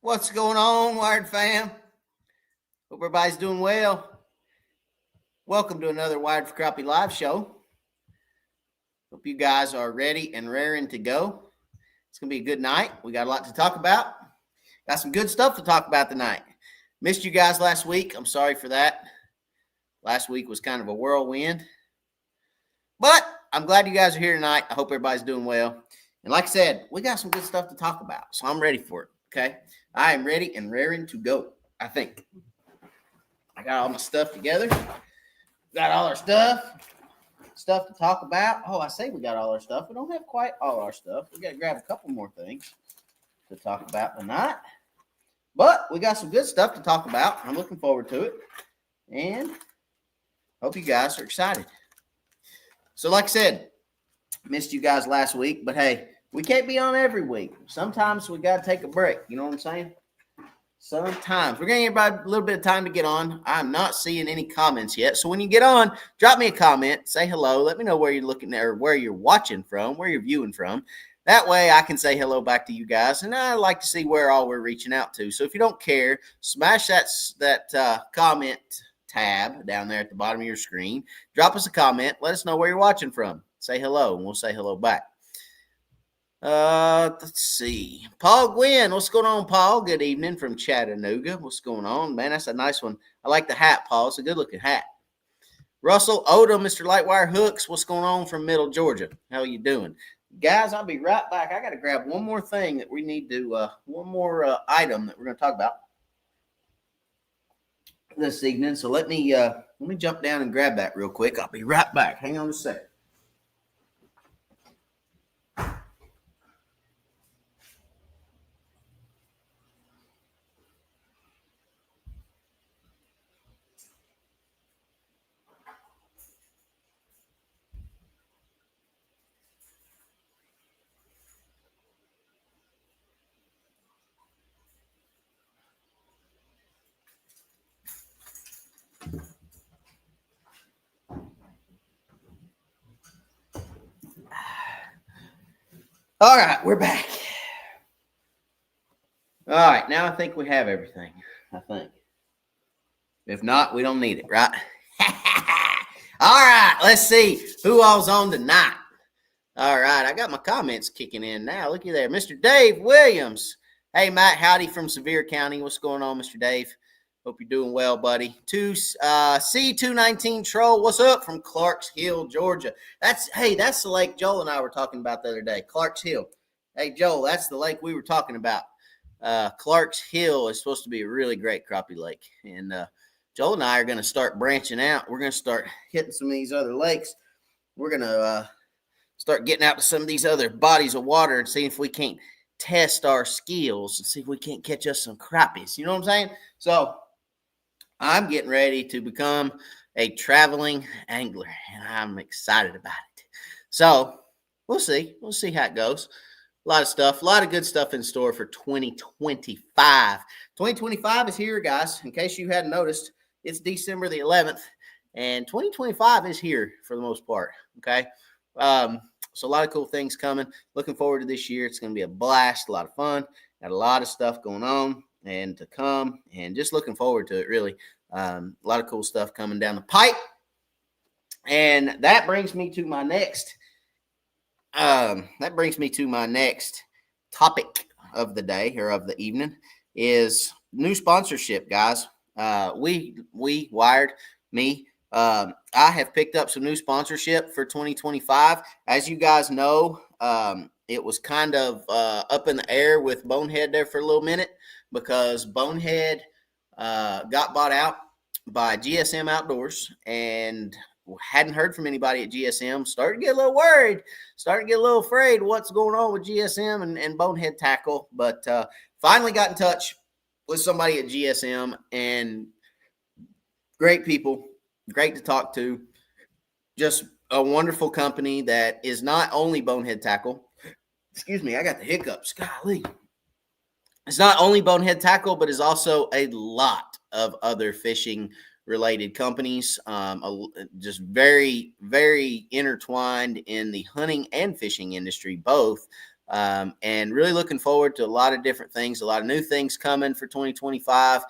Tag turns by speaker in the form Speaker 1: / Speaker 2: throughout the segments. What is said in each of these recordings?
Speaker 1: What's going on, Wired fam? Hope everybody's doing well. Welcome to another Wired for Crappie live show. Hope you guys are ready and raring to go. It's going to be a good night. We got a lot to talk about. Got some good stuff to talk about tonight. Missed you guys last week. I'm sorry for that. Last week was kind of a whirlwind. But I'm glad you guys are here tonight. I hope everybody's doing well. And like I said, we got some good stuff to talk about. So I'm ready for it. Okay? I am ready and raring to go, I think. I got all my stuff together. Got all our stuff to talk about. Oh, I say we got all our stuff. We don't have quite all our stuff. We got to grab a couple more things to talk about tonight. But we got some good stuff to talk about. I'm looking forward to it. And hope you guys are excited. So like I said, missed you guys last week. But hey, we can't be on every week. Sometimes we got to take a break. You know what I'm saying? Sometimes. We're going to give everybody a little bit of time to get on. I'm not seeing any comments yet. So when you get on, drop me a comment. Say hello. Let me know where you're looking at or where you're watching from, where you're viewing from. That way I can say hello back to you guys. And I like to see where all we're reaching out to. So if you don't care, smash that comment tab down there at the bottom of your screen. Drop us a comment. Let us know where you're watching from. Say hello, and we'll say hello back. Let's see. Paul Gwynn, what's going on, Paul? Good evening from Chattanooga. What's going on? Man, that's a nice one. I like the hat, Paul. It's a good-looking hat. Russell Odom, Mr. Lightwire Hooks, what's going on from Middle Georgia? How you doing? Guys, I'll be right back. I got to grab one more thing that we need to, one more item that we're going to talk about this evening. So let me jump down and grab that real quick. I'll be right back. Hang on a second. All right, we're back. All right, now I think we have everything. I think. If not, we don't need it, right? All right, let's see who all's on tonight. All right, I got my comments kicking in now. Looky there. Mr. Dave Williams. Hey, Matt Howdy from Sevier County. What's going on, Mr. Dave? Hope you're doing well, buddy. C219 Troll, what's up from Clarks Hill, Georgia? That's the lake Joel and I were talking about the other day, Clarks Hill. Hey, Joel, that's the lake we were talking about. Clarks Hill is supposed to be a really great crappie lake. And Joel and I are going to start branching out. We're going to start hitting some of these other lakes. We're going to start getting out to some of these other bodies of water and see if we can't test our skills and see if we can't catch us some crappies. You know what I'm saying? So I'm getting ready to become a traveling angler, and I'm excited about it. So we'll see. We'll see how it goes. A lot of stuff, a lot of good stuff in store for 2025. 2025 is here, guys. In case you hadn't noticed, it's December the 11th, and 2025 is here for the most part, okay? So a lot of cool things coming. Looking forward to this year. It's going to be a blast, a lot of fun. Got a lot of stuff going on and to come, and just looking forward to it, really. A lot of cool stuff coming down the pipe. And that brings me to my next topic of the day or of the evening is new sponsorship, guys. We Wired, me, I have picked up some new sponsorship for 2025. As you guys know, it was kind of up in the air with Bonehead there for a little minute because Bonehead got bought out by GSM Outdoors and hadn't heard from anybody at GSM. Started to get a little worried, started to get a little afraid what's going on with GSM and Bonehead Tackle, but finally got in touch with somebody at GSM, and great people, great to talk to, just a wonderful company that is not only Bonehead Tackle. Excuse me, I got the hiccups. Golly. It's not only Bonehead Tackle, but is also a lot of other fishing-related companies, just very, very intertwined in the hunting and fishing industry, both. and really looking forward to a lot of different things, a lot of new things coming for 2025,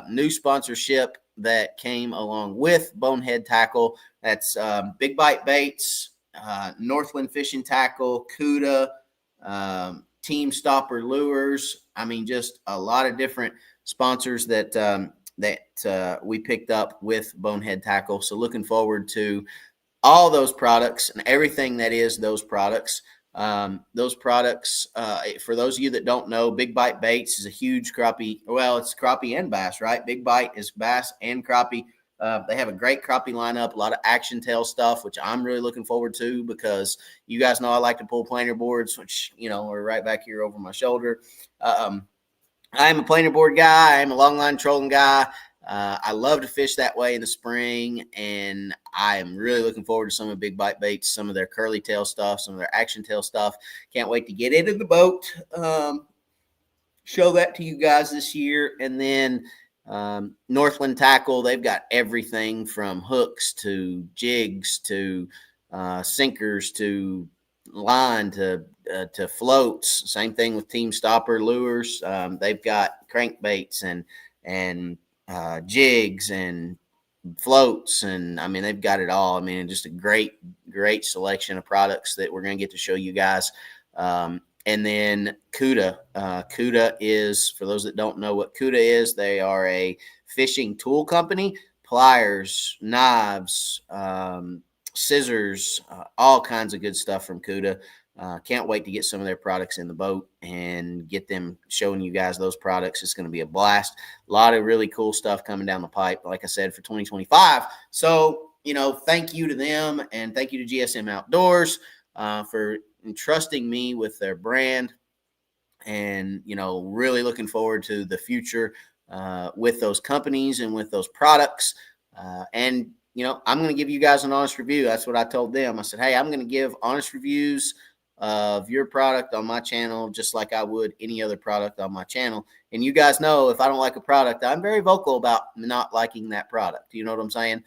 Speaker 1: new sponsorship that came along with Bonehead Tackle. That's Big Bite Baits, Northland Fishing Tackle, Cuda, Team Stopper Lures. I mean, just a lot of different sponsors that we picked up with Bonehead Tackle. So looking forward to all those products and everything that is those products. For those of you that don't know, Big Bite Baits is a huge crappie. Well, it's crappie and bass, right? Big Bite is bass and crappie. They have a great crappie lineup, a lot of action tail stuff, which I'm really looking forward to because you guys know I like to pull planer boards, which, are right back here over my shoulder. I am a planer board guy. I am a long line trolling guy. I love to fish that way in the spring, and I am really looking forward to some of Big Bite Baits, some of their curly tail stuff, some of their action tail stuff. Can't wait to get into the boat, show that to you guys this year. And then Northland Tackle, they've got everything from hooks to jigs to sinkers to line to floats. Same thing with Team Stopper Lures. They've got crankbaits and jigs and floats, and I mean they've got it all. I mean, just a great selection of products that we're going to get to show you guys. And then Cuda. Cuda is, for those that don't know what Cuda is, they are a fishing tool company. Pliers, knives, scissors, all kinds of good stuff from Cuda. Can't wait to get some of their products in the boat and get them showing you guys those products. It's going to be a blast. A lot of really cool stuff coming down the pipe, like I said, for 2025. So, thank you to them, and thank you to GSM Outdoors for entrusting me with their brand, and, really looking forward to the future with those companies and with those products. And I'm going to give you guys an honest review. That's what I told them. I said, hey, I'm going to give honest reviews of your product on my channel, just like I would any other product on my channel. And you guys know, if I don't like a product, I'm very vocal about not liking that product. You know what I'm saying?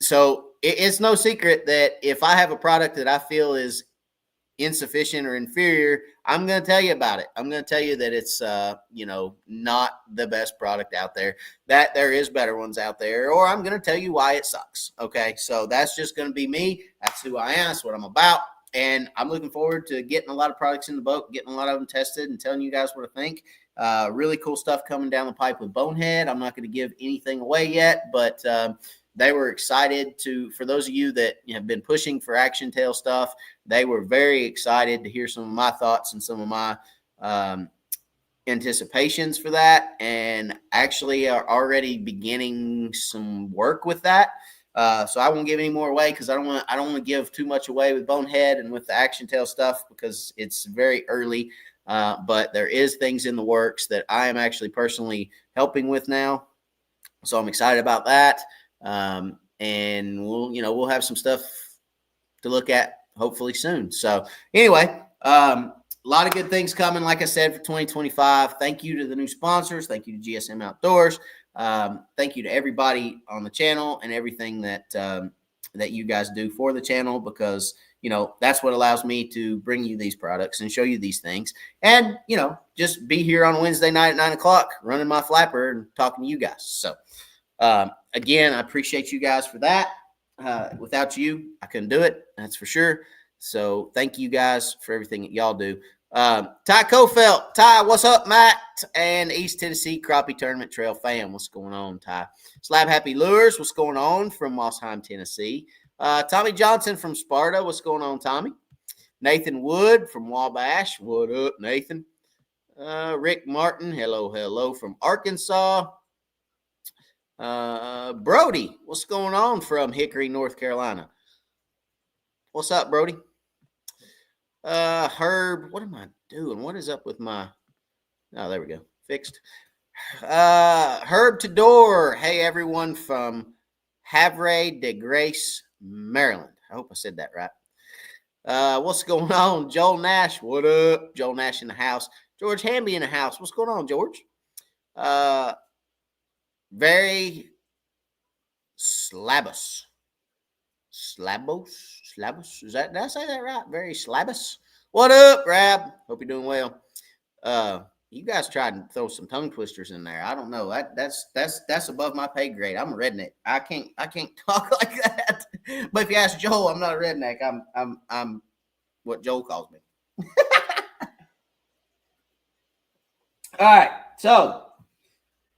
Speaker 1: So it's no secret that if I have a product that I feel is insufficient or inferior, I'm going to tell you about it. I'm going to tell you that it's, not the best product out there, that there is better ones out there, or I'm going to tell you why it sucks. Okay. So that's just going to be me. That's who I am. That's what I'm about. And I'm looking forward to getting a lot of products in the boat, getting a lot of them tested, and telling you guys what I think. Really cool stuff coming down the pipe with Bonehead. I'm not going to give anything away yet, but they were excited for those of you that have been pushing for action tail stuff, they were very excited to hear some of my thoughts and some of my anticipations for that, and actually are already beginning some work with that. So I won't give any more away because I don't want to give too much away with Bonehead and with the action tail stuff because it's very early. But there is things in the works that I am actually personally helping with now. So I'm excited about that. And we'll have some stuff to look at hopefully soon. So anyway, a lot of good things coming, like I said, for 2025. Thank you to the new sponsors. Thank you to GSM Outdoors. Thank you to everybody on the channel and everything that you guys do for the channel, because that's what allows me to bring you these products and show you these things, and just be here on a Wednesday night at 9:00 running my flapper and talking to you guys. So again, I appreciate you guys for that. Without you, I couldn't do it. That's for sure. So thank you guys for everything that y'all do. Ty Kofelt. Ty, what's up, Matt? And East Tennessee Crappie Tournament Trail fam. What's going on, Ty? Slab Happy Lures. What's going on from Mossheim, Tennessee? Tommy Johnson from Sparta. What's going on, Tommy? Nathan Wood from Wabash. What up, Nathan? Rick Martin. Hello from Arkansas. Brody, what's going on from Hickory, North Carolina? What's up, Brody? Herb, what am I doing? What is up with my... Oh, there we go. Fixed. Herb Tador. Hey, everyone from Havre de Grace, Maryland. I hope I said that right. What's going on? Joel Nash. What up? Joel Nash in the house. George Hamby in the house. What's going on, George? Very Slabus. Slabos? Did I say that right? Very Slabus. What up, Rab? Hope you're doing well. You guys tried to throw some tongue twisters in there. I don't know. That's above my pay grade. I'm a redneck. I can't talk like that. But if you ask Joel, I'm not a redneck. I'm what Joel calls me. All right, so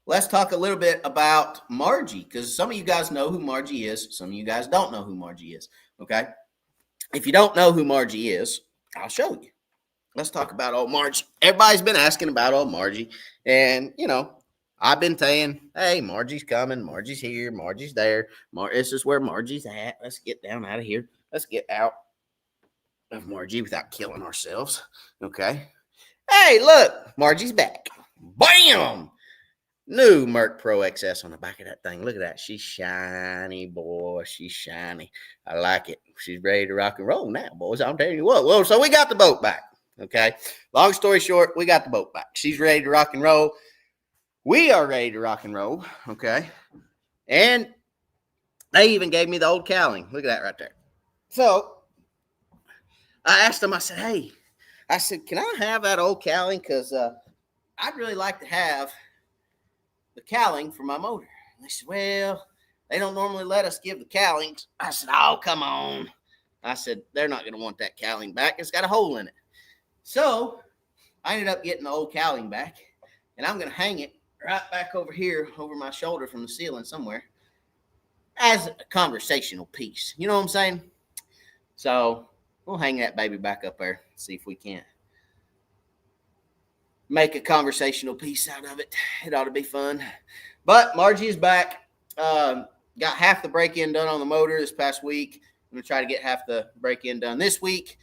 Speaker 1: let's talk a little bit about Margie, because some of you guys know who Margie is. Some of you guys don't know who Margie is. Okay, if you don't know who Margie is, I'll show you. Let's talk about old Margie. Everybody's been asking about old Margie, and I've been saying, hey, Margie's coming, Margie's here, Margie's there. This is where Margie's at. Let's get down out of here. Let's get out of Margie without killing ourselves. Okay. Hey, look, Margie's back. Bam! New Merc Pro XS on the back of that thing. Look at that. She's shiny, boy. She's shiny. I like it. She's ready to rock and roll now, boys. I'm telling you what. Well, so we got the boat back. Okay. Long story short, we got the boat back. She's ready to rock and roll. We are ready to rock and roll. Okay. And they even gave me the old cowling. Look at that right there. So I asked them, I said, hey, can I have that old cowling? Because I'd really like to have the cowling for my motor. And they said, well, they don't normally let us give the cowlings. I said, oh, come on. I said, they're not going to want that cowling back. It's got a hole in it. So I ended up getting the old cowling back, and I'm going to hang it right back over here over my shoulder from the ceiling somewhere as a conversational piece. You know what I'm saying? So we'll hang that baby back up there, see if we can't make a conversational piece out of it. It ought to be fun. But Margie is back. Got half the break-in done on the motor this past week. I'm going to try to get half the break-in done this week.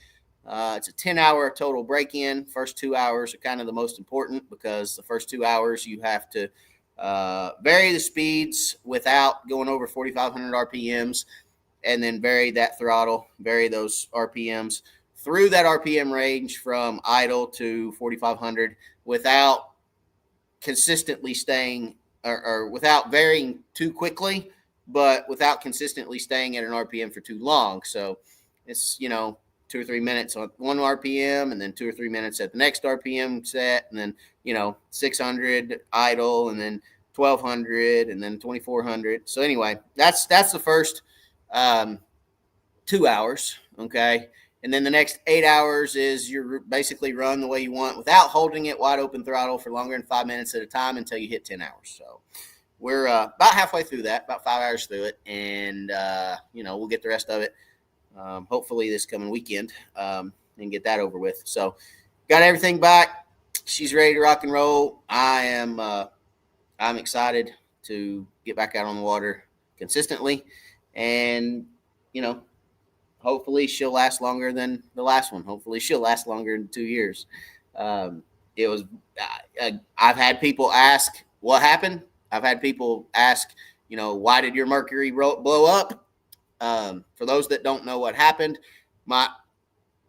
Speaker 1: It's a 10-hour total break-in. First 2 hours are kind of the most important, because the first 2 hours you have to vary the speeds without going over 4,500 RPMs, and then vary that throttle, vary those RPMs through that RPM range from idle to 4,500 without consistently staying or without varying too quickly, but without consistently staying at an RPM for too long. So it's, 2 or 3 minutes on one RPM, and then 2 or 3 minutes at the next RPM set, and then 600 idle, and then 1,200, and then 2,400. So anyway, that's the first 2 hours, okay? And then the next 8 hours is you're basically run the way you want without holding it wide open throttle for longer than 5 minutes at a time until you hit 10 hours. So we're about halfway through that, about 5 hours through it, and we'll get the rest of it hopefully this coming weekend and get that over with. So got everything back. She's ready to rock and roll. I'm excited to get back out on the water consistently, and hopefully she'll last longer than the last one. Hopefully she'll last longer than 2 years. I've had people ask what happened. I've had people ask, why did your Mercury blow up? For those that don't know what happened, my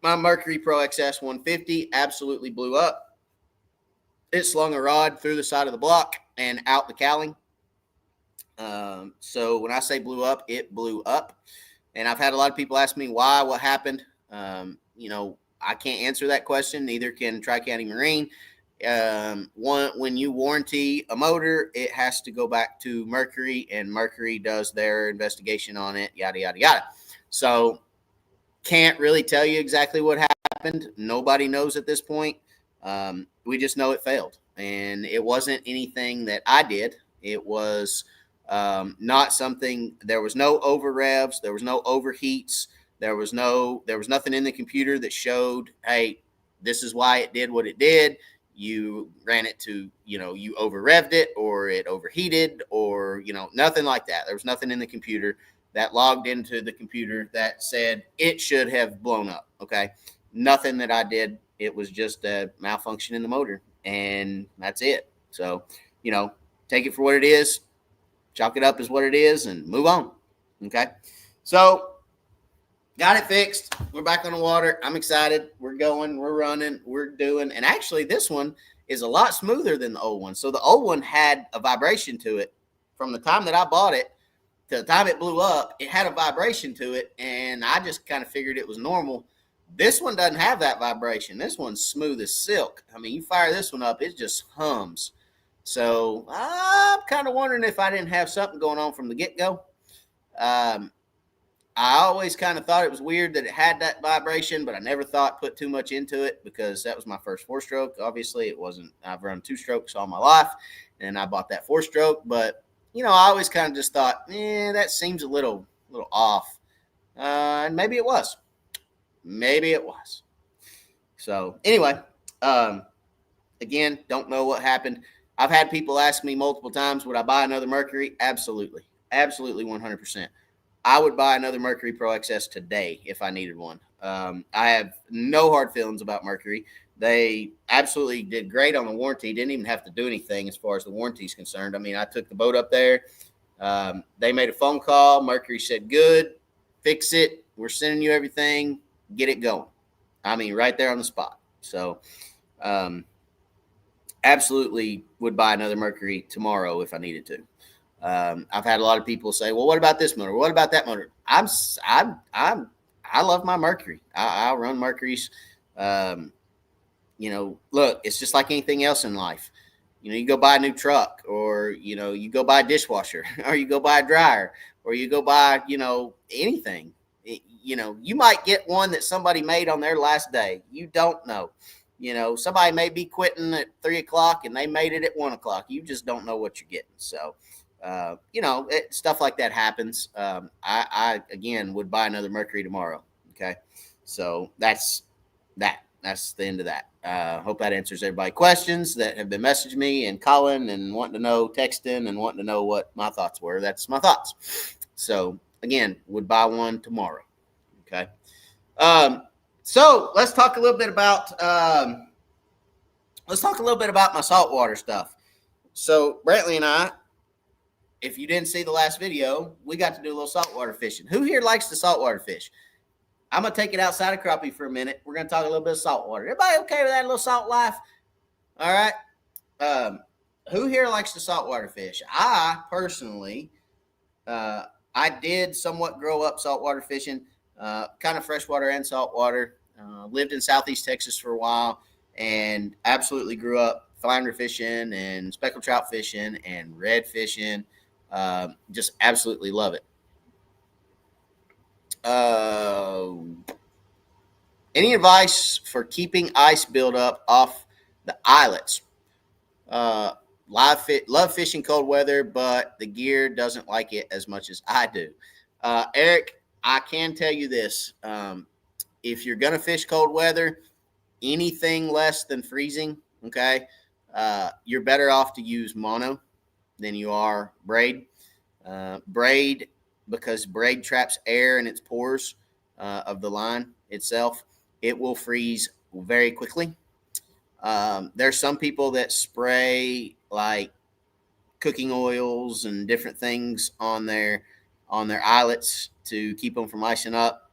Speaker 1: Mercury Pro XS 150 absolutely blew up. It slung a rod through the side of the block and out the cowling. So when I say blew up, it blew up. And I've had a lot of people ask me why, what happened. I can't answer that question. Neither can Tri-County Marine. When you warranty a motor, it has to go back to Mercury, and Mercury does their investigation on it, yada, yada, yada. So can't really tell you exactly what happened. Nobody knows at this point. We just know it failed, and it wasn't anything that I did. It was not something. There was no over revs. There was no overheats. There was nothing in the computer that showed, hey, this is why it did what it did. You ran it to, you over revved it, or it overheated, or, nothing like that. There was nothing in the computer that logged into the computer that said it should have blown up. Okay. Nothing that I did. It was just a malfunction in the motor, and that's it. So, take it for what it is, chalk it up as what it is, and move on. Okay. So got it fixed. We're back on the water. I'm excited. We're going, we're running, we're doing. And actually, this one is a lot smoother than the old one. So the old one had a vibration to it from the time that I bought it to the time it blew up. It had a vibration to it, and I just kind of figured it was normal. This one doesn't have that vibration. This one's smooth as silk. I mean, you fire this one up, it just hums. So I'm kind of wondering if I didn't have something going on from the get-go. I always kind of thought it was weird that it had that vibration, but I never put too much into it because that was my first 4-stroke. Obviously, it wasn't. I've run 2-strokes all my life, and I bought that 4-stroke. But I always kind of just thought, that seems a little off, and maybe it was. Maybe it was. So anyway, again, don't know what happened. I've had people ask me multiple times, would I buy another Mercury? Absolutely. Absolutely 100%. I would buy another Mercury Pro XS today if I needed one. I have no hard feelings about Mercury. They absolutely did great on the warranty. Didn't even have to do anything as far as the warranty is concerned. I mean, I took the boat up there. They made a phone call. Mercury said, good, fix it. We're sending you everything. Get it going. I mean, right there on the spot. So, absolutely would buy another Mercury tomorrow if I needed to. I've had a lot of people say, well, what about this motor? What about that motor? I love my Mercury. I run Mercuries. Look, it's just like anything else in life. You go buy a new truck, or, you go buy a dishwasher, or you go buy a dryer, or you go buy, anything. You might get one that somebody made on their last day. You don't know. Somebody may be quitting at 3:00 and they made it at 1:00. You just don't know what you're getting. So, stuff like that happens. I again would buy another Mercury tomorrow. Okay. So that's that. That's the end of that. Hope that answers everybody's questions that have been messaging me and calling and wanting to know, texting and wanting to know what my thoughts were. That's my thoughts. So again, would buy one tomorrow. Okay. So let's talk a little bit about my saltwater stuff. So Brantley and I, if you didn't see the last video, we got to do a little saltwater fishing. Who here likes to saltwater fish? I'm going to take it outside of crappie for a minute. We're going to talk a little bit of saltwater. Everybody okay with that little salt life? All right. Who here likes to saltwater fish? I personally, I did somewhat grow up saltwater fishing, kind of freshwater and saltwater. Lived in Southeast Texas for a while and absolutely grew up flounder fishing and speckled trout fishing and red fishing. Just absolutely love it. Any advice for keeping ice buildup off the eyelets? Love fishing cold weather, but the gear doesn't like it as much as I do. Eric, I can tell you this. If you're going to fish cold weather, anything less than freezing, okay, you're better off to use mono than you are braid. Braid, because braid traps air in its pores of the line itself, it will freeze very quickly. There's some people that spray like cooking oils and different things on their eyelets to keep them from icing up.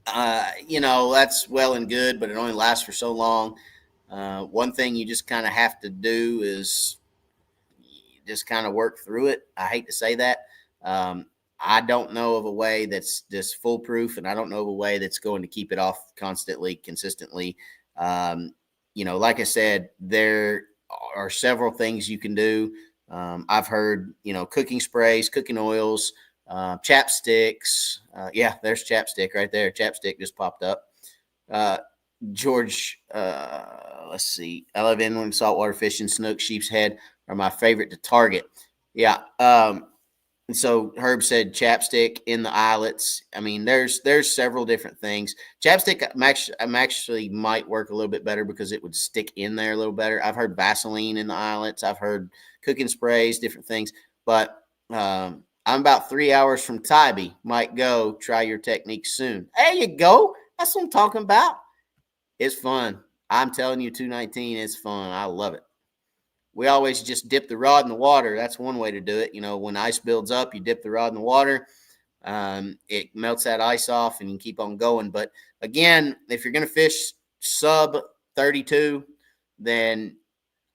Speaker 1: That's well and good, but it only lasts for so long. One thing you just kind of have to do is just kind of work through it. I hate to say that. I don't know of a way that's just foolproof, and I don't know of a way that's going to keep it off constantly, consistently. Like I said, there are several things you can do. I've heard, cooking sprays, cooking oils, chapsticks. Yeah, there's chapstick right there. Chapstick just popped up. George, let's see. I love inland saltwater fishing. Snook, sheep's head are my favorite to target. Yeah. And so Herb said chapstick in the eyelets. I mean, there's several different things. Chapstick actually might work a little bit better because it would stick in there a little better. I've heard Vaseline in the eyelets. I've heard cooking sprays, different things. But I'm about 3 hours from Tybee. Might go try your technique soon. There you go. That's what I'm talking about. It's fun. I'm telling you, 219 is fun. I love it. We always just dip the rod in the water. That's one way to do it. When ice builds up, you dip the rod in the water. It melts that ice off and you keep on going. But again, if you're going to fish sub 32, then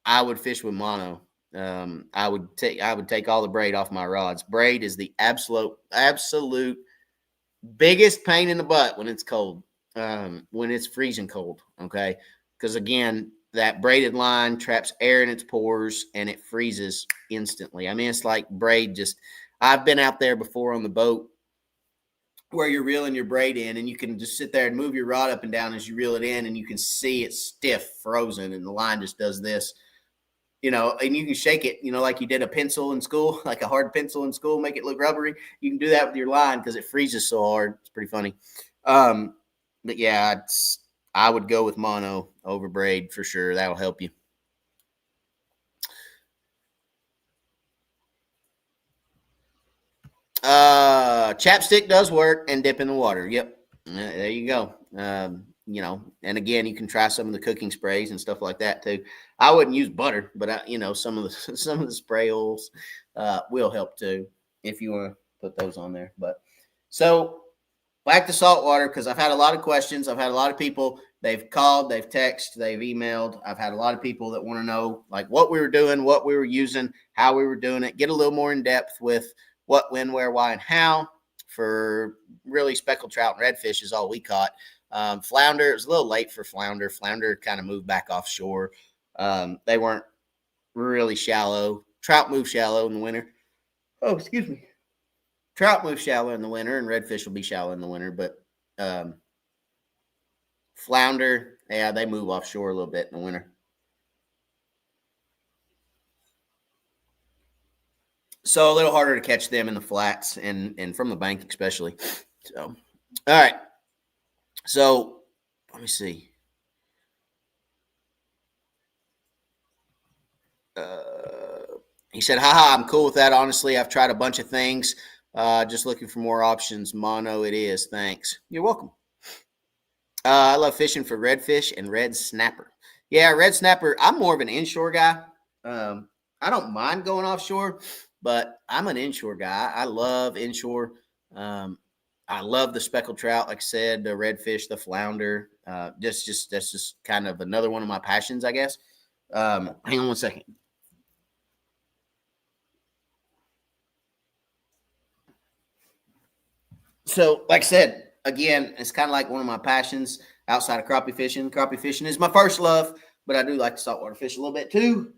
Speaker 1: I would fish with mono. I would take all the braid off my rods. Braid is the absolute biggest pain in the butt when it's cold. when it's freezing cold, okay? Because again, that braided line traps air in its pores and it freezes instantly. I mean, it's like braid just, I've been out there before on the boat where you're reeling your braid in and you can just sit there and move your rod up and down as you reel it in and you can see it stiff, frozen, and the line just does this, and you can shake it, like you did a pencil in school, like a hard pencil in school, make it look rubbery. You can do that with your line because it freezes so hard. It's pretty funny. But yeah, I would go with mono over braid for sure. That'll help you. Chapstick does work and dip in the water. Yep. There you go. And again, you can try some of the cooking sprays and stuff like that too. I wouldn't use butter, but some of the spray oils will help too if you want to put those on there. But so back to saltwater, because I've had a lot of questions. I've had a lot of people. They've called, they've texted, they've emailed. I've had a lot of people that want to know like what we were doing, what we were using, how we were doing it. Get a little more in depth with what, when, where, why, and how. For really speckled trout and redfish is all we caught. Flounder, it was a little late for flounder. Flounder kind of moved back offshore. They weren't really shallow. Trout move shallow in the winter. Oh, excuse me. Trout move shallow in the winter, and redfish will be shallow in the winter. But flounder, yeah, they move offshore a little bit in the winter. So a little harder to catch them in the flats and from the bank especially. So, all right. So let me see. He said, haha, I'm cool with that. Honestly, I've tried a bunch of things. Just looking for more options. Mono it is. Thanks. You're welcome. I love fishing for redfish and red snapper. Yeah, red snapper. I'm more of an inshore guy. I don't mind going offshore, but I'm an inshore guy. I love inshore. I love the speckled trout, like I said, the redfish, the flounder. That's just kind of another one of my passions, I guess. Hang on one second. So, like I said, again, it's kind of like one of my passions outside of crappie fishing. Crappie fishing is my first love, but I do like to saltwater fish a little bit too.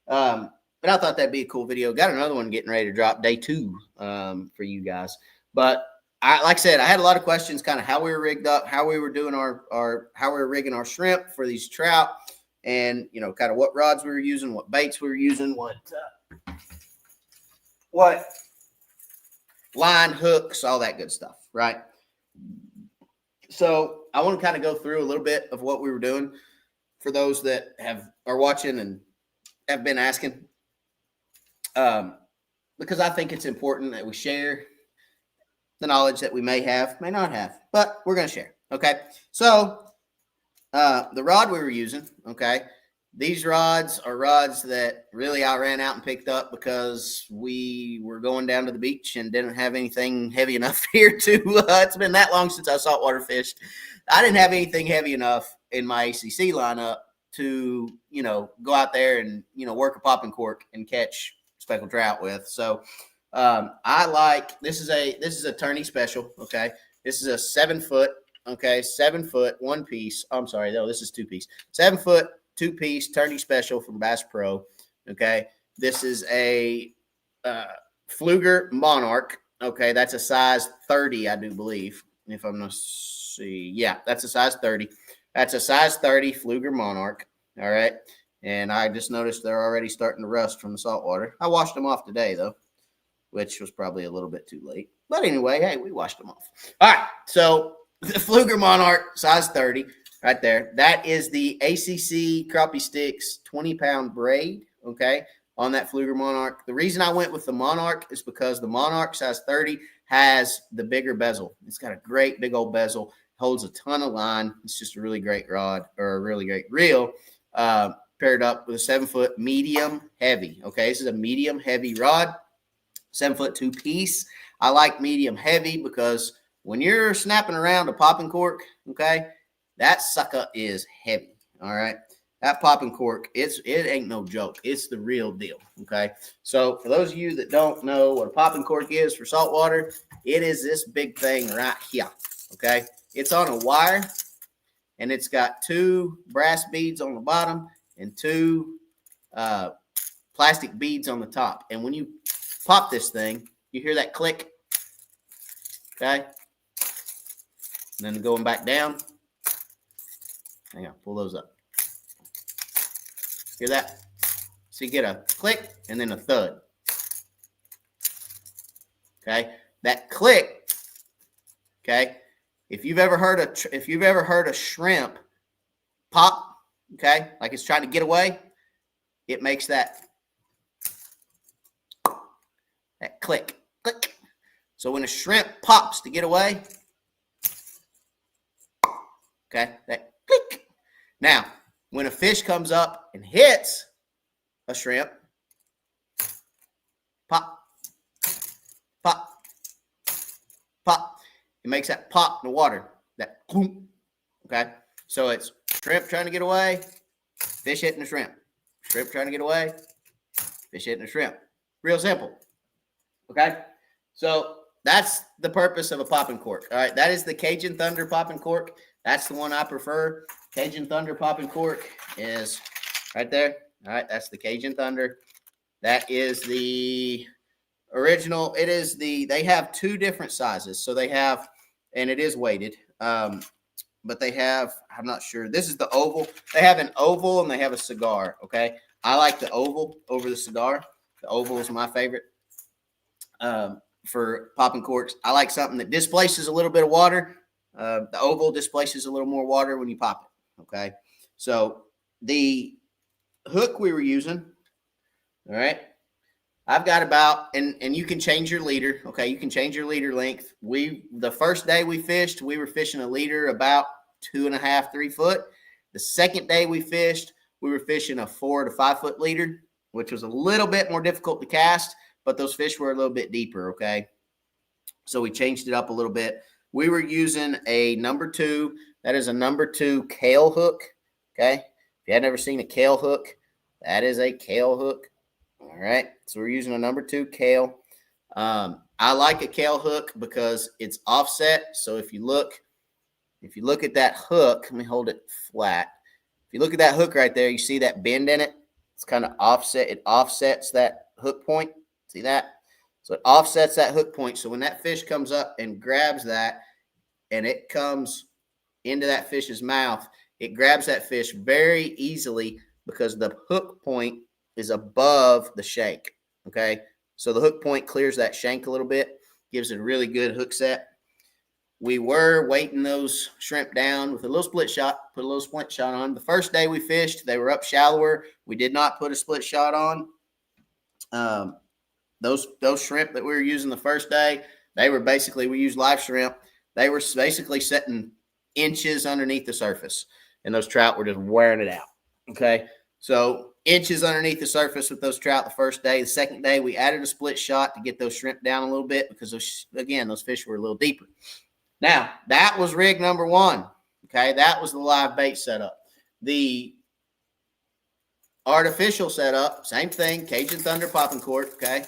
Speaker 1: But I thought that'd be a cool video. Got another one getting ready to drop day 2 for you guys. But like I said, I had a lot of questions, kind of how we were rigged up, how we were doing how we were rigging our shrimp for these trout, and kind of what rods we were using, what baits we were using, what line, hooks, all that good stuff, right? So I want to kind of go through a little bit of what we were doing for those that are watching and have been asking, because I think it's important that we share the knowledge that we may not have, but we're going to share. Okay. So, the rod we were using, okay, these rods are rods that really I ran out and picked up because we were going down to the beach and didn't have anything heavy enough here to, it's been that long since I saltwater fished. I didn't have anything heavy enough in my ACC lineup to, go out there and, work a popping cork and catch speckled trout with. So, this is a tourney special. Okay. This is a 7 foot. Okay. 7 foot, 1 piece. I'm sorry. No, this is 2 piece, 7 foot, 2 piece tourney special from Bass Pro. Okay. This is a, Fluger Monarch. Okay. That's a size 30, I do believe. If I'm going to see. Yeah. That's a size 30. That's a size 30 Fluger Monarch. All right. And I just noticed they're already starting to rust from the salt water. I washed them off today, though, which was probably a little bit too late. But anyway, hey, we washed them off. All right. So the Fluger Monarch, size 30, right there. That is the ACC Crappie Sticks 20-pound braid, okay, on that Fluger Monarch. The reason I went with the Monarch is because the Monarch, size 30, has the bigger bezel. It's got a great big old bezel, holds a ton of line. It's just a really great rod, or a really great reel. Paired up with a 7 foot medium heavy. Okay, this is a medium heavy rod, 7 foot 2 piece. I like medium heavy because when you're snapping around a popping cork, okay, that sucker is heavy. All right, that popping cork, it ain't no joke. It's the real deal. Okay, so for those of you that don't know what a popping cork is for saltwater, it is this big thing right here. Okay, it's on a wire. and it's got 2 brass beads on the bottom and 2 plastic beads on the top. And when you pop this thing, you hear that click. Okay. And then going back down. Hang on, pull those up. Hear that? So you get a click and then a thud. Okay. That click. Okay. If you've ever heard a shrimp pop, okay, like it's trying to get away, it makes that click, click. So when a shrimp pops to get away, okay, that click. Now, when a fish comes up and hits a shrimp, pop, pop, pop. It makes that pop in the water, that boom. Okay, so it's shrimp trying to get away, fish hitting the shrimp. Shrimp trying to get away, fish hitting the shrimp. Real simple. Okay, so that's the purpose of a popping cork. All right, that is the Cajun Thunder popping cork. That's the one I prefer. Cajun Thunder popping cork is right there. All right, that's the Cajun Thunder. That is the original. It is they have 2 different sizes. So they have, and it is weighted, but they have, I'm not sure. This is the oval. They have an oval and they have a cigar. Okay, I like the oval over the cigar. The oval is my favorite for popping corks. I like something that displaces a little bit of water. The oval displaces a little more water when you pop it. Okay, so the hook we were using, all right, I've got about, and you can change your leader. Okay, you can change your leader length. The first day we fished, we were fishing a leader about 2.5, 3 foot. The second day we fished, we were fishing a 4 to 5 foot leader, which was a little bit more difficult to cast, but those fish were a little bit deeper. Okay, so we changed it up a little bit. We were using a number 2. That is a number 2 kale hook. Okay, if you had never seen a kale hook, that is a kale hook. All right, so we're using a number 2 kale. I like a kale hook because it's offset. So if you look at that hook, let me hold it flat. If you look at that hook right there, you see that bend in it. It's kind of offset. It offsets that hook point. See that? So it offsets that hook point. So when that fish comes up and grabs that, and it comes into that fish's mouth, it grabs that fish very easily because the hook point is above the shank. Okay, so the hook point clears that shank a little bit, gives it a really good hook set. We were weighting those shrimp down with a little split shot, put a little split shot on. The first day we fished, they were up shallower. We did not put a split shot on. Those shrimp that we were using the first day, we used live shrimp. They were basically sitting inches underneath the surface, and those trout were just wearing it out. Okay, so inches underneath the surface with those trout the first day. The second day, we added a split shot to get those shrimp down a little bit because, those fish were a little deeper. Now, that was rig number 1. Okay, that was the live bait setup. The artificial setup, same thing, Cajun Thunder popping cork. Okay,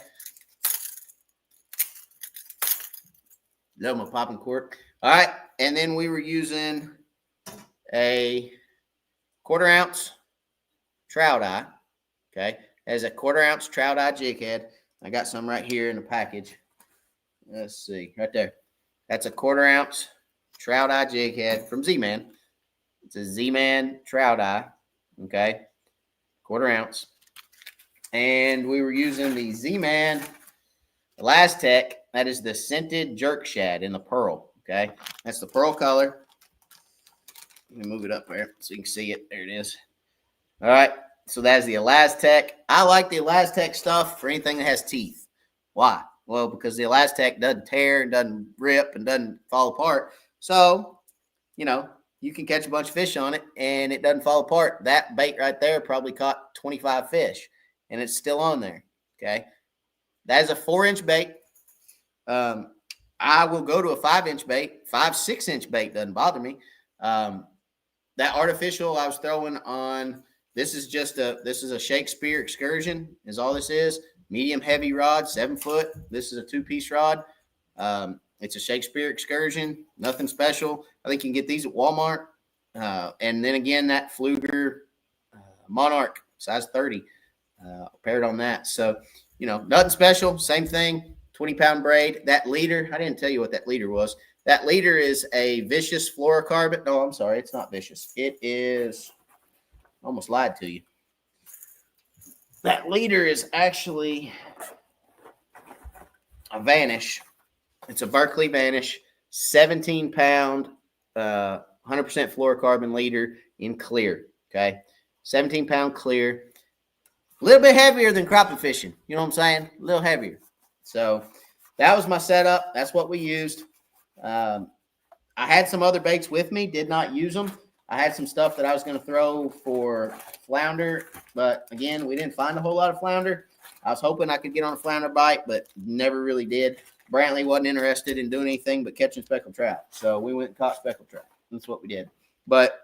Speaker 1: love my popping cork. All right, and then we were using a 1/4 ounce trout eye. Okay, as a 1/4 ounce trout eye jig head. I got some right here in the package. Let's see, right there. That's a 1/4 ounce trout eye jig head from Z-Man. It's a Z-Man trout eye. Okay, 1/4 ounce. And we were using the Z-Man Elastec. That is the scented jerk shad in the pearl. Okay, that's the pearl color. Let me move it up there so you can see it. There it is. All right, so that's the Elastec. I like the Elastec stuff for anything that has teeth. Why? Well, because the Elastec doesn't tear and doesn't rip and doesn't fall apart. So, you can catch a bunch of fish on it and it doesn't fall apart. That bait right there probably caught 25 fish and it's still on there. Okay, that is a 4-inch bait. I will go to a 5-inch bait. 5-6-inch bait doesn't bother me. That artificial I was throwing on, this is a Shakespeare Excursion is all this is. Medium heavy rod, 7 foot. This is a 2-piece rod. It's a Shakespeare Excursion, nothing special. I think you can get these at Walmart. And then again, that Fluger Monarch size 30 paired on that. So, nothing special. Same thing, 20-pound braid. That leader, I didn't tell you what that leader was. That leader is a vicious fluorocarbon. No, I'm sorry. It's not vicious. It is, almost lied to you. That leader is actually a Vanish. It's a Berkeley Vanish, 17-pound, 100% fluorocarbon leader in clear. Okay, 17-pound clear. A little bit heavier than crappie fishing. You know what I'm saying? A little heavier. So that was my setup. That's what we used. I had some other baits with me. Did not use them. I had some stuff that I was going to throw for flounder. But, again, we didn't find a whole lot of flounder. I was hoping I could get on a flounder bite, but never really did. Brantley wasn't interested in doing anything but catching speckled trout. So we went and caught speckled trout. That's what we did. But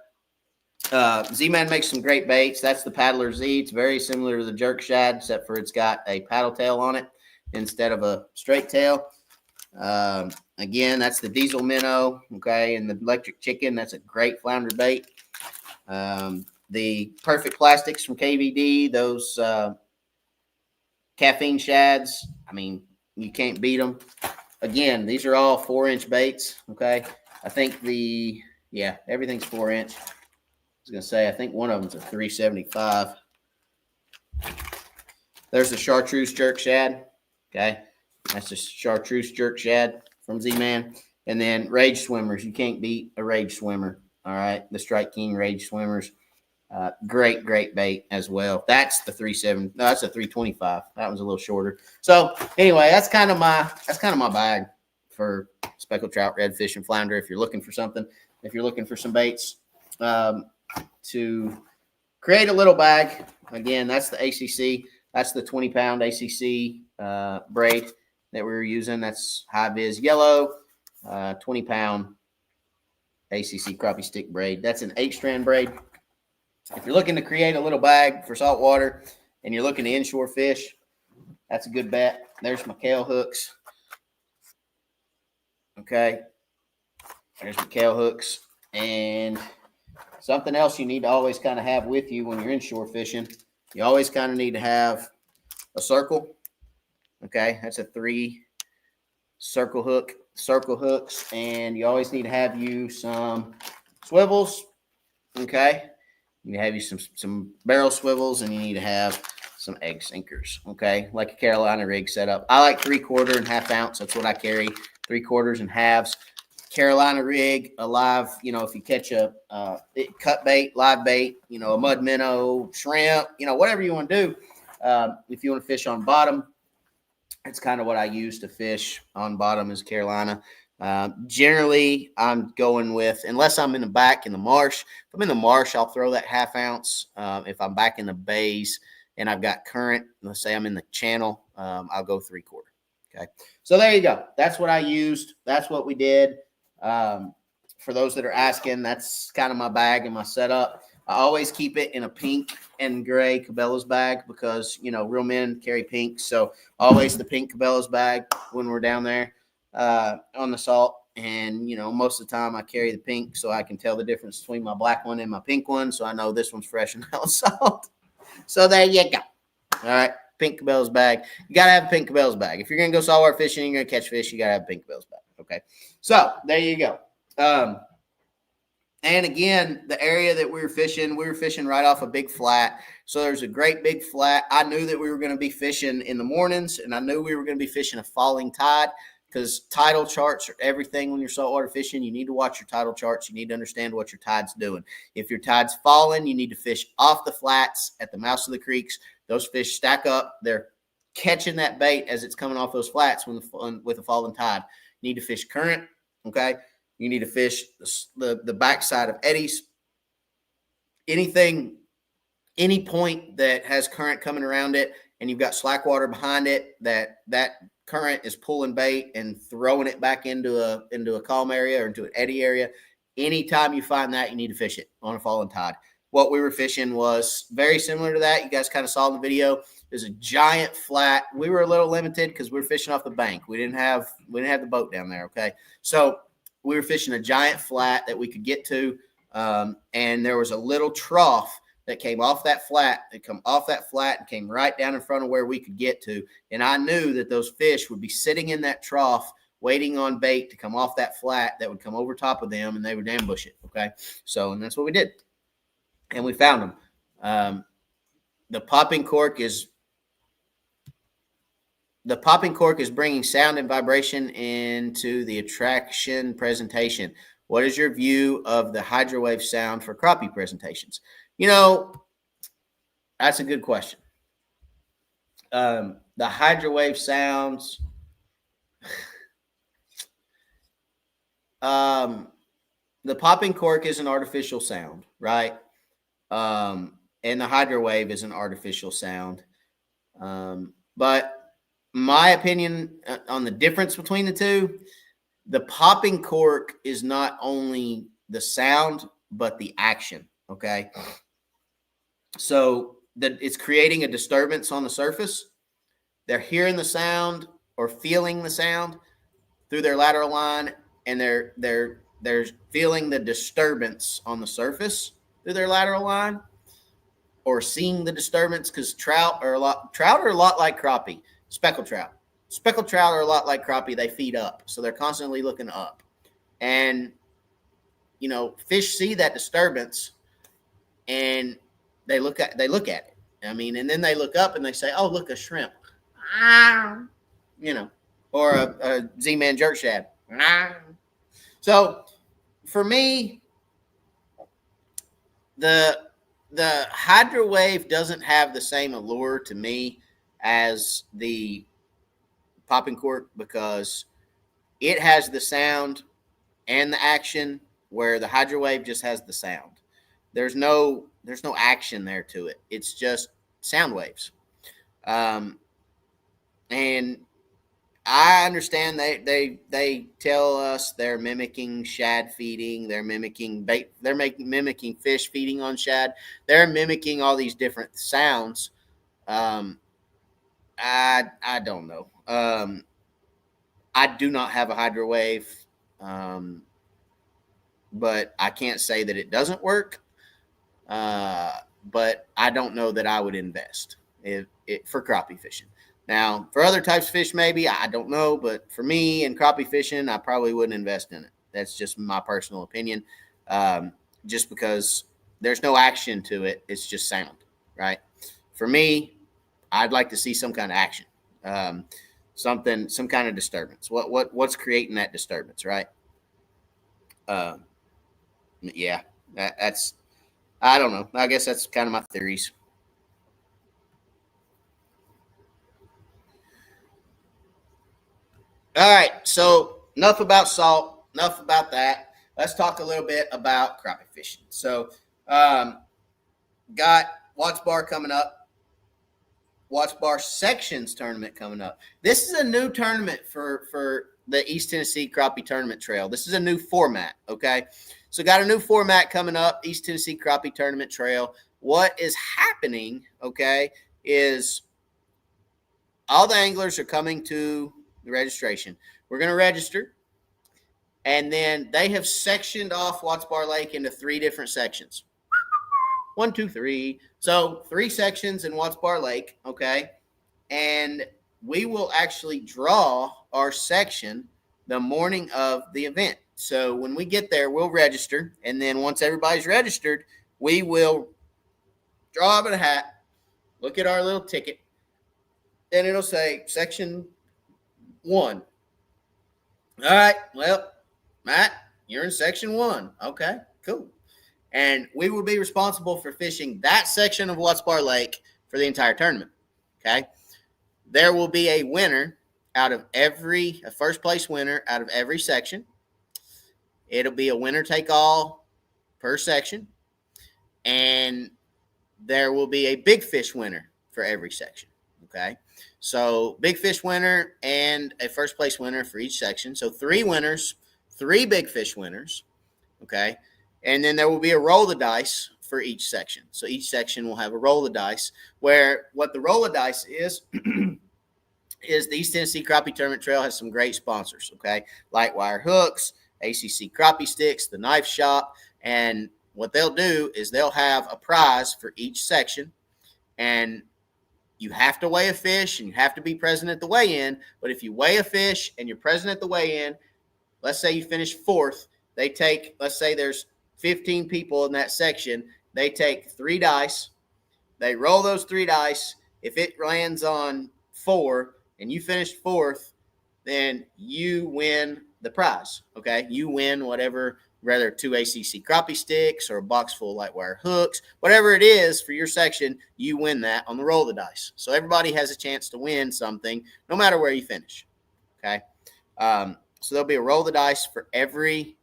Speaker 1: Z-Man makes some great baits. That's the Paddler Z. It's very similar to the jerk shad, except for it's got a paddle tail on it instead of a straight tail. Again, that's the Diesel Minnow, okay, and the Electric Chicken. That's a great flounder bait. The Perfect Plastics from KVD, those caffeine shads, I mean, you can't beat them. Again, these are all 4-inch baits, okay? I think everything's 4-inch. I was going to say, I think one of them's a 375. There's the Chartreuse Jerk Shad, okay? That's the Chartreuse Jerk Shad from Z-Man. And then Rage Swimmers. You can't beat a Rage Swimmer, all right? The Strike King Rage Swimmers. Great bait as well. That's the 370. No, that's a 325. That one's a little shorter. So anyway, that's kind of my bag for speckled trout, redfish, and flounder. If you're looking for something, if you're looking for some baits to create a little bag, again, that's the ACC. That's the 20-pound ACC braid that we were using. That's high vis yellow, 20-pound ACC crappie stick braid. That's an 8-strand braid. If you're looking to create a little bag for saltwater and you're looking to inshore fish, that's a good bet. There's my Kale hooks. Okay. There's my Kale hooks. And something else you need to always kind of have with you when you're inshore fishing, you always kind of need to have a circle. Okay. That's a 3 circle hooks. And you always need to have you some swivels. Okay. You need to have you some barrel swivels, and you need to have some egg sinkers, okay, like a Carolina rig setup. I like 3/4 and 1/2 ounce. That's what I carry, 3/4 and 1/2. Carolina rig, a live, if you catch a cut bait, live bait, a mud minnow, shrimp, whatever you want to do. If you want to fish on bottom, it's kind of what I use to fish on bottom is Carolina. Generally, I'm going with, unless I'm in the back in the marsh. If I'm in the marsh, I'll throw that 1/2 ounce. If I'm back in the bays and I've got current, let's say I'm in the channel, I'll go 3/4. Okay. So there you go. That's what I used. That's what we did. For those that are asking, that's kind of my bag and my setup. I always keep it in a pink and gray Cabela's bag because, real men carry pink. So always the pink Cabela's bag when we're down there on the salt. And, most of the time I carry the pink so I can tell the difference between my black one and my pink one. So I know this one's fresh and out of salt. So there you go. All right. Pink Cabela's bag. You got to have a pink Cabela's bag. If you're going to go saltwater fishing, you're going to catch fish, you got to have a pink Cabela's bag. Okay. So there you go. And again, the area that we were fishing right off a big flat. So there's a great big flat. I knew that we were going to be fishing in the mornings, and I knew we were going to be fishing a falling tide because tidal charts are everything when you're saltwater fishing. You need to watch your tidal charts. You need to understand what your tide's doing. If your tide's falling, you need to fish off the flats at the mouths of the creeks. Those fish stack up. They're catching that bait as it's coming off those flats with a falling tide. You need to fish current, okay? You need to fish the backside of eddies. Any point that has current coming around it and you've got slack water behind it, that current is pulling bait and throwing it back into a calm area or into an eddy area. Anytime you find that, you need to fish it on a falling tide. What we were fishing was very similar to that. You guys kind of saw in the video. There's a giant flat. We were a little limited because we were fishing off the bank. We didn't have the boat down there, okay? So we were fishing a giant flat that we could get to. And there was a little trough that came off that flat. It come off that flat and came right down in front of where we could get to. And I knew that those fish would be sitting in that trough waiting on bait to come off that flat that would come over top of them, and they would ambush it. Okay. So, and that's what we did. And we found them. The popping cork is bringing sound and vibration into the attraction presentation. What is your view of the hydrowave sound for crappie presentations? That's a good question. The hydrowave sounds, the popping cork is an artificial sound, right? And the hydrowave is an artificial sound. But my opinion on the difference between the two, the popping cork is not only the sound, but the action. Okay. So it's creating a disturbance on the surface. They're hearing the sound or feeling the sound through their lateral line, and they're feeling the disturbance on the surface through their lateral line, or seeing the disturbance, because trout are a lot like crappie. Speckled trout are a lot like crappie. They feed up, so they're constantly looking up, and fish see that disturbance, and they look at it. I mean, and then they look up and they say, "Oh, look, a shrimp," or a Z-man jerk shad. So, for me, the hydrowave doesn't have the same allure to me as the popping cork, because it has the sound and the action, where the hydrowave just has the sound. There's no action there to it. It's just sound waves. And I understand they tell us they're mimicking shad feeding, they're mimicking bait, they're mimicking fish feeding on shad, they're mimicking all these different sounds. I don't know. I do not have a hydrowave, but I can't say that it doesn't work. But I don't know that I would invest for crappie fishing. Now, for other types of fish, maybe, I don't know. But for me and crappie fishing, I probably wouldn't invest in it. That's just my personal opinion. Just because there's no action to it. It's just sound, right? For me, I'd like to see some kind of action, some kind of disturbance. What's creating that disturbance, right? Yeah, that's, I don't know. I guess that's kind of my theories. All right, so enough about salt, enough about that. Let's talk a little bit about crappie fishing. So, got Watts Bar coming up, Watts Bar Sections tournament coming up. This is a new tournament for the East Tennessee Crappie Tournament Trail. This is a new format, okay? So got a new format coming up, East Tennessee Crappie Tournament Trail. What is happening, okay, is all the anglers are coming to the registration. We're going to register, and then they have sectioned off Watts Bar Lake into 3 different sections. 1, 2, 3. So 3 sections in Watts Bar Lake, okay? And we will actually draw our section the morning of the event. So when we get there, we'll register. And then once everybody's registered, we will draw up a hat, look at our little ticket, and it'll say section 1. All right, well, Matt, you're in section 1. Okay, cool. And we will be responsible for fishing that section of Watts Bar Lake for the entire tournament. Okay. There will be a winner a first place winner out of every section. It'll be a winner take all per section. And there will be a big fish winner for every section. Okay. So big fish winner and a first place winner for each section. So 3 winners, 3 big fish winners. Okay. And then there will be a roll the dice for each section. So each section will have a roll the dice, where what the roll the dice is, is the East Tennessee Crappie Tournament Trail has some great sponsors, okay? Light Wire Hooks, ACC Crappie Sticks, the Knife Shop, and what they'll do is they'll have a prize for each section, and you have to weigh a fish and you have to be present at the weigh-in. But if you weigh a fish and you're present at the weigh-in, let's say you finish fourth, they take, let's say there's 15 people in that section, they take 3 dice, they roll those 3 dice. If it lands on 4 and you finished fourth, then you win the prize, okay? You win whatever, whether 2 ACC crappie sticks or a box full of light wire hooks, whatever it is for your section, you win that on the roll of the dice. So everybody has a chance to win something no matter where you finish, okay? So there'll be a roll of the dice for every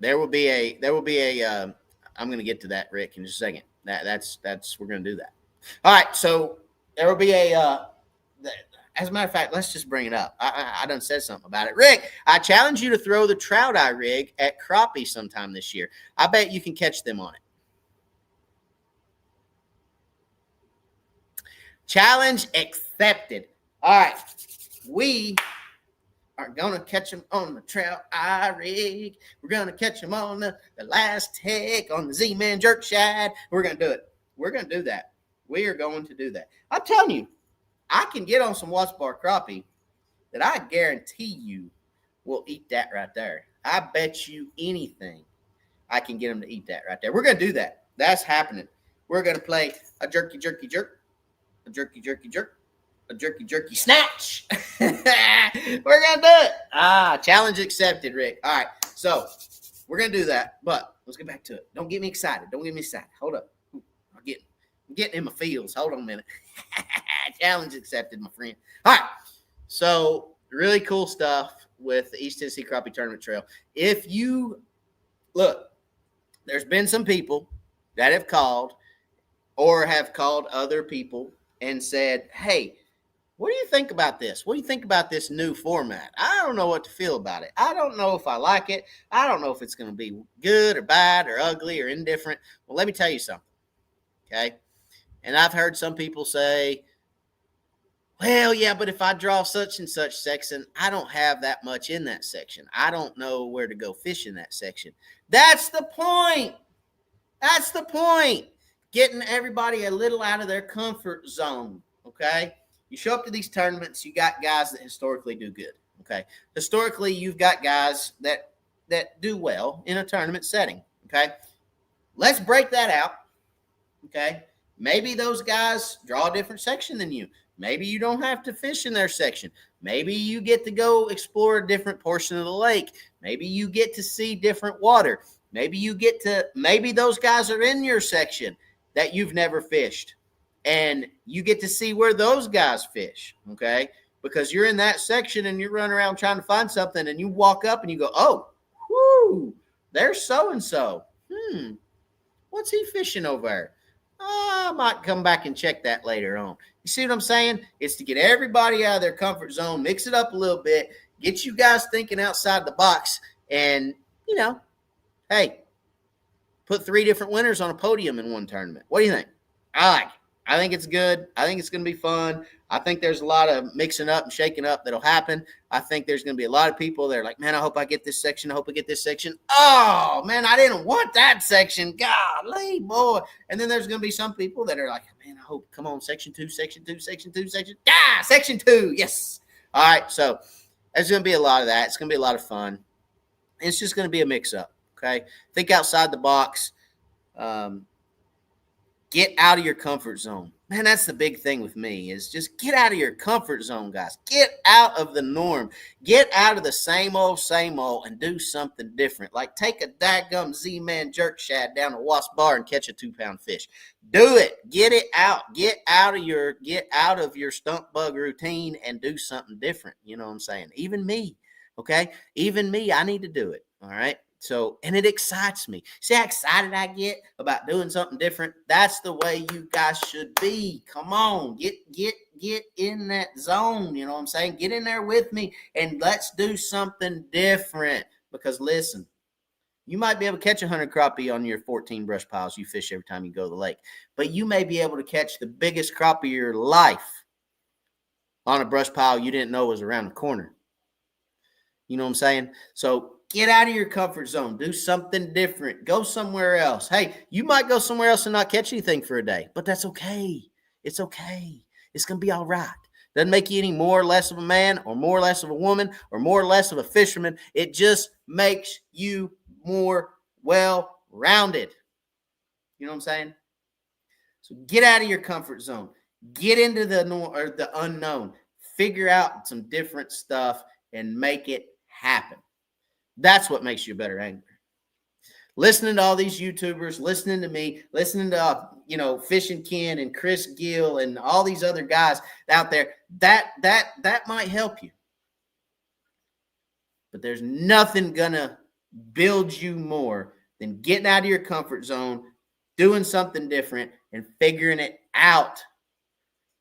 Speaker 1: there will be a I'm going to get to that, Rick, in just a second. That's we're going to do that. All right, so there will be as a matter of fact, let's just bring it up. I done said something about it. Rick, I challenge you to throw the trout eye rig at crappie sometime this year. I bet you can catch them on it. Challenge accepted. All right, we are going to catch them on the trout eye rig. We're going to catch them on the last take on the Z-Man jerk shad. We're going to do it. We're going to do that. We are going to do that. I'm telling you, I can get on some Watts Bar crappie that I guarantee you will eat that right there. I bet you anything I can get them to eat that right there. We're going to do that. That's happening. We're going to play a jerky, jerky, jerk, a jerky, jerky, jerk, a jerky, jerky snatch. We're going to do it. Challenge accepted, Rick. All right. So we're going to do that, but let's get back to it. Don't get me excited. Don't get me excited. Hold up. I'm getting in my feels. Hold on a minute. Challenge accepted, my friend. All right. So really cool stuff with the East Tennessee Crappie Tournament Trail. If you look, there's been some people that have called or have called other people and said, hey, what do you think about this? What do you think about this new format? I don't know what to feel about it. I don't know if I like it. I don't know if it's going to be good or bad or ugly or indifferent. Well, let me tell you something, okay? And I've heard some people say, well, yeah, but if I draw such and such section, I don't have that much in that section. I don't know where to go fish in that section. That's the point. That's the point. Getting everybody a little out of their comfort zone, okay? You show up to these tournaments, you got guys that historically do good, okay? Historically, you've got guys that do well in a tournament setting, okay? Let's break that out, okay? Maybe those guys draw a different section than you. Maybe you don't have to fish in their section. Maybe you get to go explore a different portion of the lake. Maybe you get to see different water. Maybe those guys are in your section that you've never fished. And you get to see where those guys fish, okay? Because you're in that section and you're running around trying to find something and you walk up and you go, oh, whoo, there's so-and-so. What's he fishing over there? I might come back and check that later on. You see what I'm saying? It's to get everybody out of their comfort zone, mix it up a little bit, get you guys thinking outside the box, and, hey, put 3 different winners on a podium in one tournament. What do you think? I like it. I think it's good. I think it's going to be fun. I think there's a lot of mixing up and shaking up that'll happen. I think there's going to be a lot of people that are like, man, I hope I get this section. I hope I get this section. Oh, man, I didn't want that section. Golly, boy. And then there's going to be some people that are like, man, I hope, come on, section 2, section 2, section 2, section. Section 2. Yes. All right. So there's going to be a lot of that. It's going to be a lot of fun. It's just going to be a mix up. Okay. Think outside the box. Get out of your comfort zone. Man, that's the big thing with me is just get out of your comfort zone, guys. Get out of the norm. Get out of the same old, and do something different. Like take a daggum Z-Man jerk shad down to Watts Bar and catch a 2-pound fish. Do it. Get it out. Get out of your stump bug routine and do something different. You know what I'm saying? Even me, okay? Even me, I need to do it, all right? So, and it excites me. See how excited I get about doing something different? That's the way you guys should be. Come on, get in that zone. You know what I'm saying? Get in there with me and let's do something different. Because listen, you might be able to catch 100 crappie on your 14 brush piles you fish every time you go to the lake, but you may be able to catch the biggest crappie of your life on a brush pile you didn't know was around the corner. You know what I'm saying? So get out of your comfort zone. Do something different. Go somewhere else. Hey, you might go somewhere else and not catch anything for a day, but that's okay. It's okay. It's going to be all right. Doesn't make you any more or less of a man or more or less of a woman or more or less of a fisherman. It just makes you more well-rounded. You know what I'm saying? So get out of your comfort zone. Get into the unknown. Figure out some different stuff and make it happen. That's what makes you a better angler. Listening to all these YouTubers, listening to me, listening to Fishing Ken and Chris Gill and all these other guys out there, that might help you. But there's nothing gonna build you more than getting out of your comfort zone, doing something different, and figuring it out.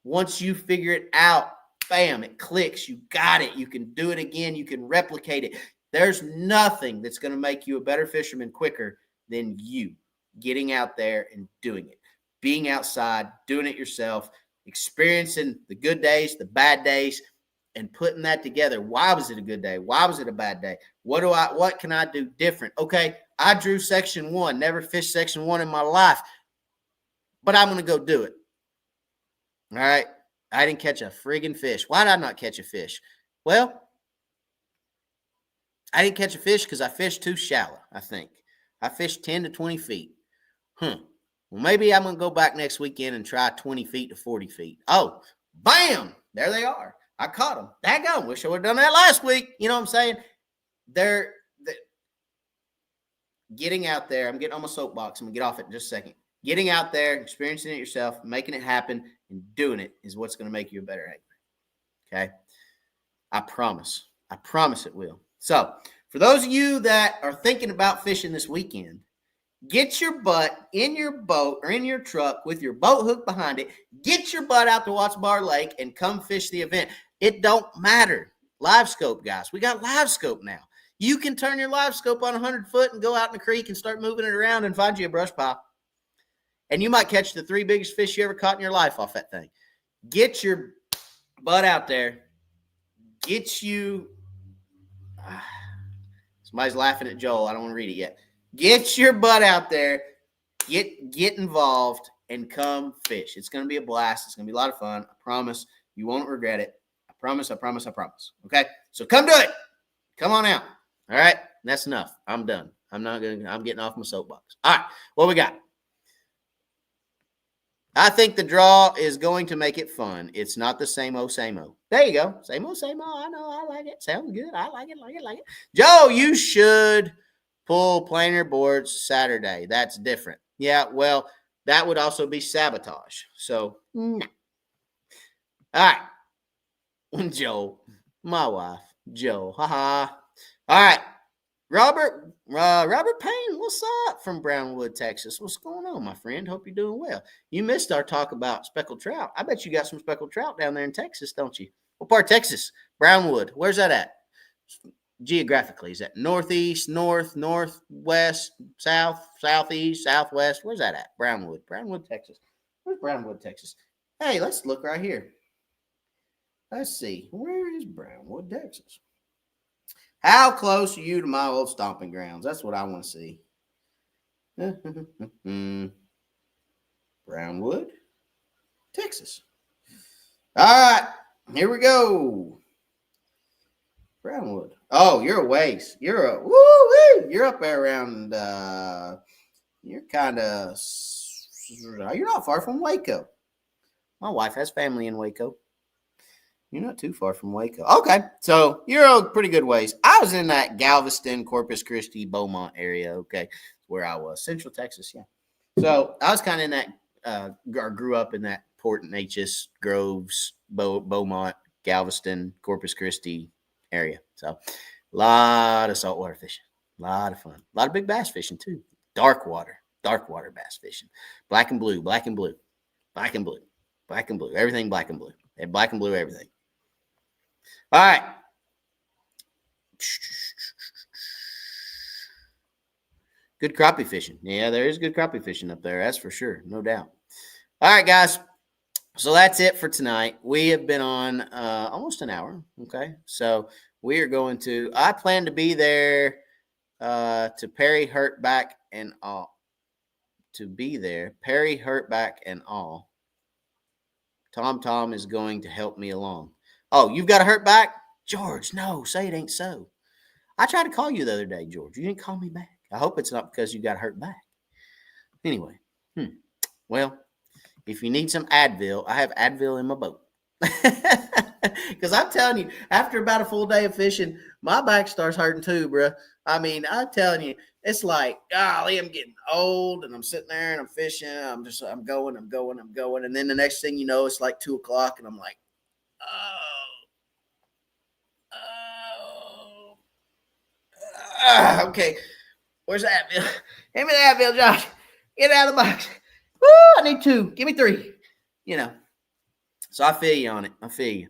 Speaker 1: Once you figure it out, bam, it clicks. You got it. You can do it again. You can replicate it. There's nothing that's going to make you a better fisherman quicker than you getting out there and doing it. Being outside, doing it yourself, experiencing the good days, the bad days, and putting that together. Why was it a good day? Why was it a bad day? What can I do different? Okay, I drew section 1, never fished section 1 in my life, but I'm going to go do it. All right. I didn't catch a friggin' fish. Why did I not catch a fish? Well, I didn't catch a fish because I fished too shallow, I think. I fished 10 to 20 feet. Well, maybe I'm going to go back next weekend and try 20 feet to 40 feet. Oh, bam! There they are. I caught them. Daggone. Wish I would have done that last week. You know what I'm saying? They're getting out there. I'm getting on my soapbox. I'm going to get off it in just a second. Getting out there, experiencing it yourself, making it happen, and doing it is what's going to make you a better angler. Okay? I promise. I promise it will. So, for those of you that are thinking about fishing this weekend, get your butt in your boat or in your truck with your boat hook behind it. Get your butt out to Watts Bar Lake and come fish the event. It don't matter. Live scope, guys. We got live scope now. You can turn your live scope on 100 foot and go out in the creek and start moving it around and find you a brush pile. And you might catch the 3 biggest fish you ever caught in your life off that thing. Get your butt out there. Get you... Somebody's laughing at Joel. I don't want to read it yet. Get your butt out there. Get involved and come fish. It's going to be a blast. It's going to be a lot of fun. I promise. You won't regret it. I promise. I promise. I promise. Okay? So come do it. Come on out. All right? That's enough. I'm done. I'm getting off my soapbox. All right. What we got? I think the draw is going to make it fun. It's not the same old, same old. There you go. Same old, same old. I know. I like it. Sounds good. I like it. Joe, you should pull planer boards Saturday. That's different. Yeah, well, that would also be sabotage. So, no. All right. Joe, my wife, Joe. Haha. All right. Robert Payne, what's up from Brownwood, Texas? What's going on, my friend? Hope you're doing well. You missed our talk about speckled trout. I bet you got some speckled trout down there in Texas, don't you? What part of Texas? Brownwood. Where's that at? Geographically, is that northeast, northwest, south, southeast, southwest? Where's that at? Brownwood, Texas. Where's Brownwood, Texas? Hey, let's look right here. Let's see. Where is Brownwood, Texas? How close are you to my old stomping grounds? That's what I want to see. Brownwood, Texas. All right, here we go. Brownwood. Oh, you're a ways. You're up there around. You're not far from Waco. My wife has family in Waco. You're not too far from Waco. Okay, so you're a pretty good ways. I was in that Galveston, Corpus Christi, Beaumont area, okay, where I was. Central Texas, yeah. So I was kind of in that, grew up in that Port Neches, Groves, Beaumont, Galveston, Corpus Christi area. So a lot of saltwater fishing, a lot of fun. A lot of big bass fishing, too. Dark water bass fishing. Black and blue, everything black and blue. And black and blue everything. All right. Good crappie fishing. Yeah, there is good crappie fishing up there. That's for sure. No doubt. All right, guys. So that's it for tonight. We have been on almost an hour. Okay. So we are going to, I plan to be there to Perry hurt back and all. To be there, Perry hurt back and all. Tom is going to help me along. Oh, you've got a hurt back? George, no, say it ain't so. I tried to call you the other day, George. You didn't call me back. I hope it's not because you got hurt back. Anyway, well, if you need some Advil, I have Advil in my boat. Because I'm telling you, after about a full day of fishing, my back starts hurting too, bro. I mean, I'm telling you, it's like, golly, I'm getting old and I'm sitting there and I'm fishing. I'm going. And then the next thing you know, it's like 2:00 and I'm like, okay, where's that Advil? Hand me the Advil, Josh. Get it out of the box. Woo, I need 2. Give me 3. So I feel you on it. I feel you.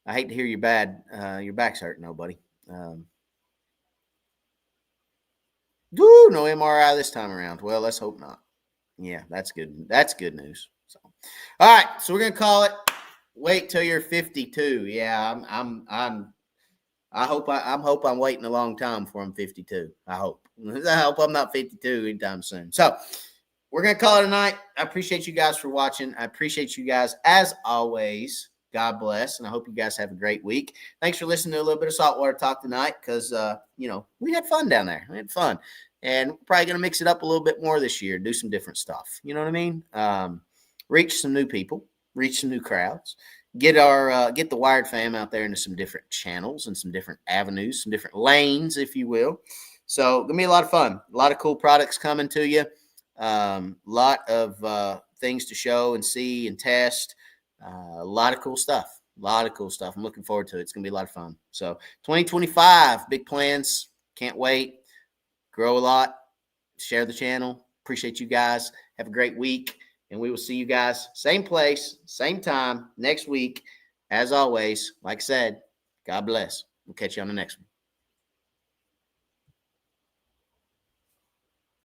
Speaker 1: I hate to hear your back's hurting, though, buddy. No MRI this time around. Well, let's hope not. Yeah, that's good. That's good news. So, all right. So we're gonna call it. Wait till you're 52. Yeah, I hope I'm waiting a long time before I'm 52. I hope I'm not 52 anytime soon. So we're going to call it a night. I appreciate you guys for watching. I appreciate you guys as always. God bless. And I hope you guys have a great week. Thanks for listening to a little bit of Saltwater Talk tonight because, we had fun down there. We had fun. And we're probably going to mix it up a little bit more this year, do some different stuff. You know what I mean? Reach some new people, reach some new crowds. Get the Wired fam out there into some different channels and some different avenues, some different lanes, if you will. So gonna be a lot of fun. A lot of cool products coming to you. Lot of things to show and see and test. A lot of cool stuff. I'm looking forward to it. It's gonna be a lot of fun. So 2025, big plans. Can't wait. Grow a lot. Share the channel. Appreciate you guys. Have a great week. And we will see you guys same place, same time next week. As always, like I said, God bless. We'll catch you on the next one.